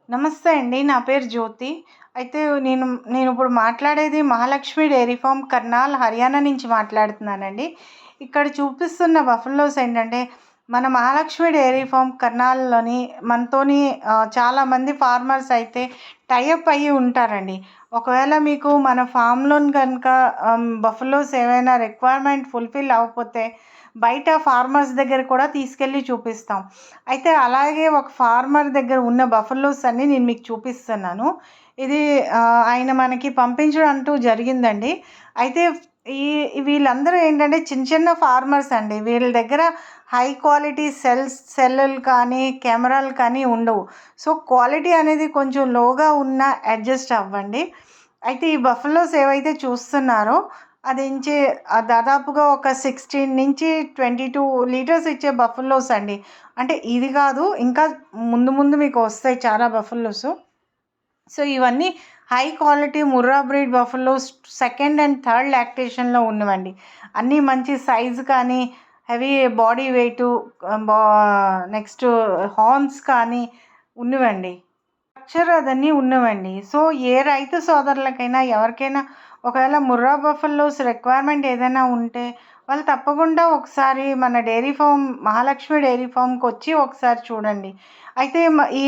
నమస్తే అండి. నా పేరు జ్యోతి. అయితే నేను నేనిప్పుడు మాట్లాడేది మహాలక్ష్మి డైరీ ఫార్మ్ కర్నాల్, హర్యానా నుంచి మాట్లాడుతున్నానండి. ఇక్కడ చూపిస్తున్న బఫెలోస్ ఏంటంటే, మన మహాలక్ష్మి డైరీ ఫార్మ్ కర్నాల్‌లోని మనతోని చాలామంది ఫార్మర్స్ అయితే టై అప్ అయ్యి ఉంటారండి. ఒకవేళ మీకు మన ఫార్మ్‌లోని గనుక బఫెలోస్ ఏవైనా రిక్వైర్మెంట్ ఫుల్‌ఫిల్ అవ్వకపోతే బయట ఫార్మర్స్ దగ్గర కూడా తీసుకెళ్ళి చూపిస్తాం. అయితే అలాగే ఒక ఫార్మర్ దగ్గర ఉన్న బఫెలోస్ అన్నీ నేను మీకు చూపిస్తున్నాను. ఇది ఆయన మనకి పంపించడం అంటూ జరిగిందండి. అయితే ఈ వీళ్ళందరూ ఏంటంటే చిన్న చిన్న ఫార్మర్స్ అండి. వీళ్ళ దగ్గర హై క్వాలిటీ సెల్లులు కానీ, కెమెరాలు కానీ ఉండవు. సో, క్వాలిటీ అనేది కొంచెం లోగా ఉన్నా అడ్జస్ట్ అవ్వండి. అయితే ఈ బఫెలోస్ ఏవైతే చూస్తున్నారో అదించే దాదాపుగా ఒక 16-22 లీటర్స్ ఇచ్చే బఫెలోస్ అండి. అంటే ఇది కాదు, ఇంకా ముందు ముందు మీకు వస్తాయి చాలా బఫెలోస్. సో, ఇవన్నీ high quality Murrah breed buffaloes second and third లాక్టేషన్‌లో ఉన్నవండి. అన్నీ మంచి సైజు కానీ, హెవీ బాడీ వెయిటు, బా నెక్స్ట్ హార్న్స్ కానీ ఉన్నవండి. స్ట్రక్చర్ అదన్నీ ఉన్నవండి. సో, ఏ రైతు సోదరులకైనా ఎవరికైనా ఒకవేళ ముర్రా బఫెలోస్ రిక్వైర్మెంట్ ఏదైనా ఉంటే వాళ్ళు తప్పకుండా ఒకసారి మన డైరీ ఫార్మ్ మహాలక్ష్మి డైరీ ఫార్మ్‌కొచ్చి ఒకసారి చూడండి. అయితే ఈ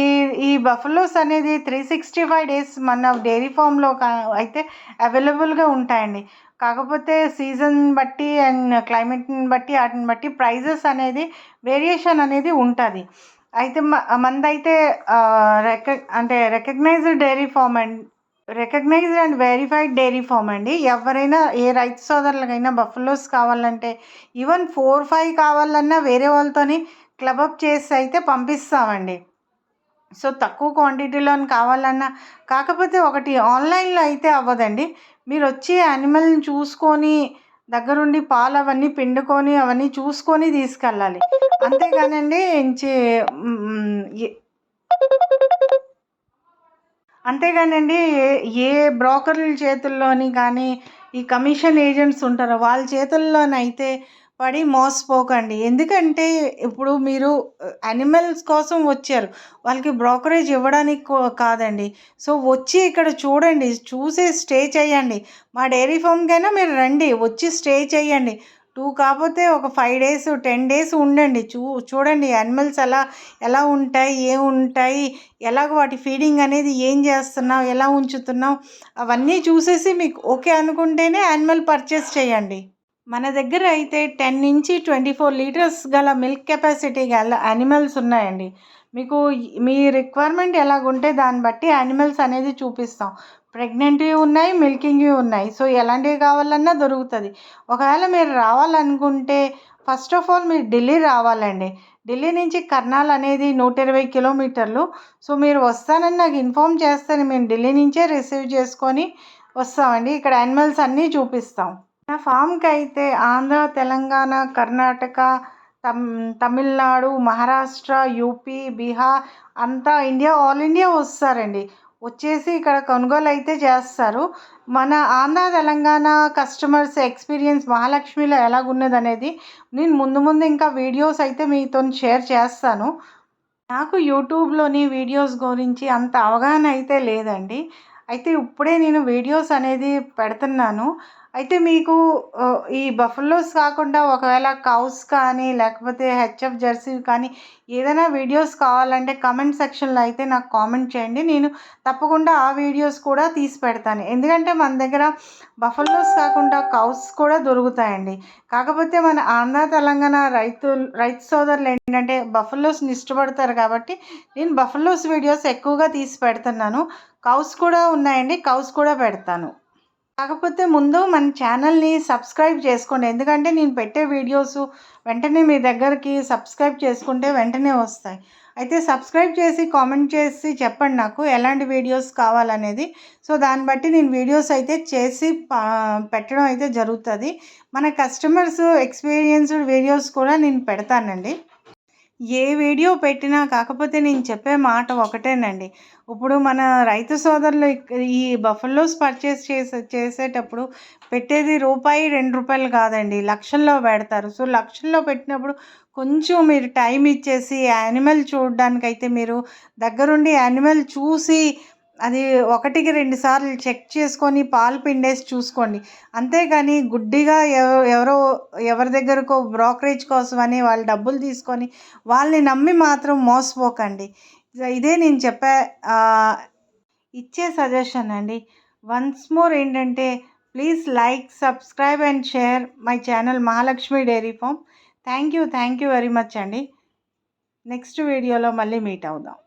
ఈ బఫెలోస్ అనేది 365 డేస్ మన డైరీ ఫార్మ్‌లో అయితే అవైలబుల్‌గా ఉంటాయండి. కాకపోతే సీజన్ బట్టి అండ్ క్లైమేట్‌ని బట్టి ఆటిని బట్టి ప్రైజెస్ అనేది వేరియేషన్ అనేది ఉంటది. అయితే మనదైతే రికగ్నైజ్డ్ డైరీ ఫార్మ్ అండి. Recognised and verified dairy farm అండి. ఎవరైనా ఏ రైతు సోదరులకైనా బఫెలోస్ కావాలంటే ఈవెన్ 4, 5 కావాలన్నా వేరే వాళ్ళతోని క్లబ్ అప్ చేసి అయితే పంపిస్తామండి. సో, తక్కువ క్వాంటిటీలోని కావాలన్నా కాకపోతే ఒకటి ఆన్‌లైన్‌లో అయితే అవ్వదండి. మీరొచ్చి యానిమల్‌ని చూసుకొని దగ్గరుండి పాలు అవన్నీ పిండుకొని అవన్నీ చూసుకొని తీసుకెళ్ళాలి. అంతేగానండి ఇంచి హ్మ్. అంతేగానండి ఏ బ్రోకర్‌ల చేతుల్లోని కానీ, ఈ కమిషన్ ఏజెంట్స్ ఉంటారో వాళ్ళ చేతుల్లోనైతే పడి మోసపోకండి. ఎందుకంటే ఇప్పుడు మీరు యానిమల్స్ కోసం వచ్చారు. వాళ్ళకి బ్రోకరేజ్ ఇవ్వడానికి కాదండి. సో, వచ్చి ఇక్కడ చూడండి. చూసి స్టే చేయండి. మా డైరీ ఫార్మ్‌కైనా మీరు రండి. వచ్చి స్టే చేయండి. 2 కాపోతే ఒక 5 డేస్, 10 డేస్ ఉండండి. చూడండి యానిమల్స్ ఎలా ఉంటాయి, ఏముంటాయి, ఎలాగ వాటి ఫీడింగ్ అనేది ఏం చేస్తున్నావు, ఎలా ఉంచుతున్నావు, అవన్నీ చూసేసి మీకు ఓకే అనుకుంటేనే యానిమల్ పర్చేస్ చేయండి. మన దగ్గర అయితే 10-24 లీటర్స్ గల మిల్క్ కెపాసిటీ గల యానిమల్స్ ఉన్నాయండి. మీకు మీ రిక్వైర్మెంట్ ఎలాగుంటే దాన్ని బట్టి యానిమల్స్ అనేది చూపిస్తాం. ప్రెగ్నెంట్‌వి ఉన్నాయి, మిల్కింగ్‌వి ఉన్నాయి. సో, ఎలాంటివి కావాలన్నా దొరుకుతుంది. ఒకవేళ మీరు రావాలనుకుంటే ఫస్ట్ ఆఫ్ ఆల్ మీరు ఢిల్లీ రావాలండి. ఢిల్లీ నుంచి కర్నాల్ అనేది 120 కిలోమీటర్లు. సో, మీరు వస్తానని నాకు ఇన్ఫార్మ్ చేస్తే మేము ఢిల్లీ నుంచే రిసీవ్ చేసుకొని వస్తామండి. ఇక్కడ యానిమల్స్ అన్నీ చూపిస్తాం. నా ఫామ్‌కైతే ఆంధ్ర, తెలంగాణ, కర్ణాటక, తమిళనాడు, మహారాష్ట్ర, యూపీ, బీహార్ అంతా ఆల్ ఇండియా వస్తారండి. వచ్చేసి ఇక్కడ కొనుగోలు అయితే చేస్తారు. మన ఆంధ్ర, తెలంగాణ కస్టమర్స్ ఎక్స్‌పీరియన్స్ మహాలక్ష్మిలో ఎలాగున్నదనేది నేను ముందు ముందు ఇంకా వీడియోస్ అయితే మీతోని షేర్ చేస్తాను. నాకు యూట్యూబ్‌లోని వీడియోస్ గురించి అంత అవగాహన అయితే లేదండి. అయితే ఇప్పుడే నేను వీడియోస్ అనేది పెడుతున్నాను. అయితే మీకు ఈ బఫెలోస్ కాకుండా ఒకవేళ కౌస్ కానీ, లేకపోతే హెచ్ఎఫ్ జెర్సీ కానీ ఏదైనా వీడియోస్ కావాలంటే కామెంట్ సెక్షన్‌లో అయితే నాకు కామెంట్ చేయండి. నేను తప్పకుండా ఆ వీడియోస్ కూడా తీసి పెడతాను. ఎందుకంటే మన దగ్గర బఫెలోస్ కాకుండా కౌస్ కూడా దొరుకుతాయండి. కాకపోతే మన ఆంధ్ర, తెలంగాణ రైతు సోదరులు ఏంటంటే బఫెలోస్‌ని ఇష్టపడతారు కాబట్టి నేను బఫెలోస్ వీడియోస్ ఎక్కువగా తీసి పెడుతున్నాను. కౌస్ కూడా ఉన్నాయండి. కౌస్ కూడా పెడతాను. కాకపోతే ముందు మన ఛానల్‌ని సబ్స్క్రైబ్ చేసుకోండి. ఎందుకంటే నేను పెట్టే వీడియోసు వెంటనే మీ దగ్గరికి సబ్స్క్రైబ్ చేసుకుంటే వెంటనే వస్తాయి. అయితే సబ్స్క్రైబ్ చేసి కామెంట్ చేసి చెప్పండి నాకు ఎలాంటి వీడియోస్ కావాలనేది. సో, దాన్ని బట్టి నేను వీడియోస్ అయితే చేసి పెట్టడం అయితే జరుగుతుంది. మన కస్టమర్స్ ఎక్స్‌పీరియన్స్డ్ వీడియోస్ కూడా నేను పెడతానండి. ఏ వీడియో పెట్టినా కాకపోతే నేను చెప్పే మాట ఒకటేనండి. ఇప్పుడు మన రైతు సోదరులు ఈ బఫెలోస్ పర్చేస్ చేసేటప్పుడు పెట్టేది రూపాయి, రూ. 2 కాదండి. లక్షల్లో పెడతారు. సో, లక్షల్లో పెట్టినప్పుడు కొంచెం మీరు టైం ఇచ్చేసి యానిమల్ చూడడానికైతే మీరు దగ్గరుండి యానిమల్ చూసి అది 1కి 2 సార్లు చెక్ చేసుకొని పాలు పిండేసి చూసుకోండి. అంతేగాని గుడ్డిగా ఎవరో ఎవరి దగ్గరకో బ్రోకరేజ్ కోసమని వాళ్ళు డబ్బులు తీసుకొని వాళ్ళని నమ్మి మాత్రం మోసపోకండి. ఇదే నేను ఇచ్చే సజెషన్ అండి. వన్స్ మోర్ ఏంటంటే please like, subscribe and share my channel Mahalakshmi dairy farm. Thank you very much అండి. నెక్స్ట్ వీడియోలో మళ్ళీ మీట్ అవుదాం.